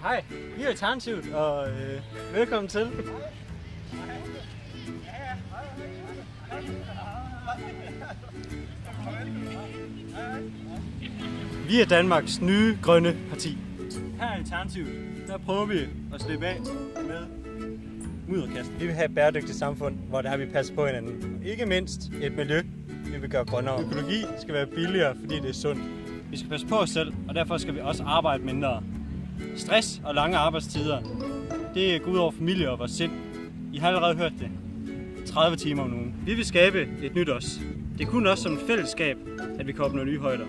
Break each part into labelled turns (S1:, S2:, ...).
S1: Hej, vi er Alternativet, og velkommen til. Vi er Danmarks nye grønne parti. Her i Alternativet, der prøver vi at slippe af med mudderkasten. Vi vil have et bæredygtigt samfund, hvor der vi passer på hinanden. Ikke mindst et miljø, vi vil gøre grønnere. Økologi skal være billigere, fordi det er sundt. Vi skal passe på os selv, og derfor skal vi også arbejde mindre. Stress og lange arbejdstider, det går ud over familie og vores sind. I har allerede hørt det. 30 timer om ugen. Vi vil skabe et nyt os. Det er kun også som et fællesskab, at vi kan opnå nye højder.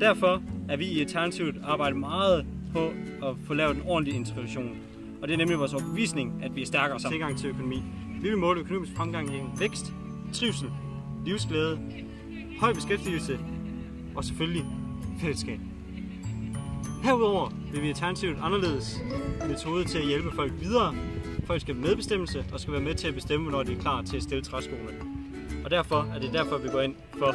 S1: Derfor er vi i Alternativet arbejdet meget på at få lavet en ordentlig integration. Og det er nemlig vores overbevisning, at vi er stærkere sammen. Tilgang til økonomi. Vi vil måle økonomisk fremgang gennem vækst, trivsel, livsglæde, høj beskæftigelse og selvfølgelig fællesskab. Herudover vil vi i Alternativet anderledes metode til at hjælpe folk videre. Folk skal have medbestemmelse og skal være med til at bestemme, hvornår de er klar til at stille træskoene. Og derfor er det derfor, vi går ind for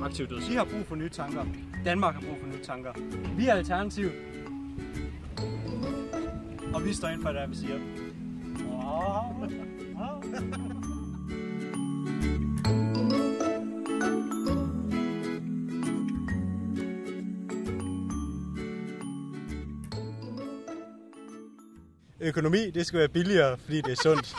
S1: aktiv dødshjælp. Vi har brug for nye tanker. Danmark har brug for nye tanker. Vi er Alternativet. Og vi står ind for det, vi siger. Økonomi, det skal være billigere, fordi det er sundt.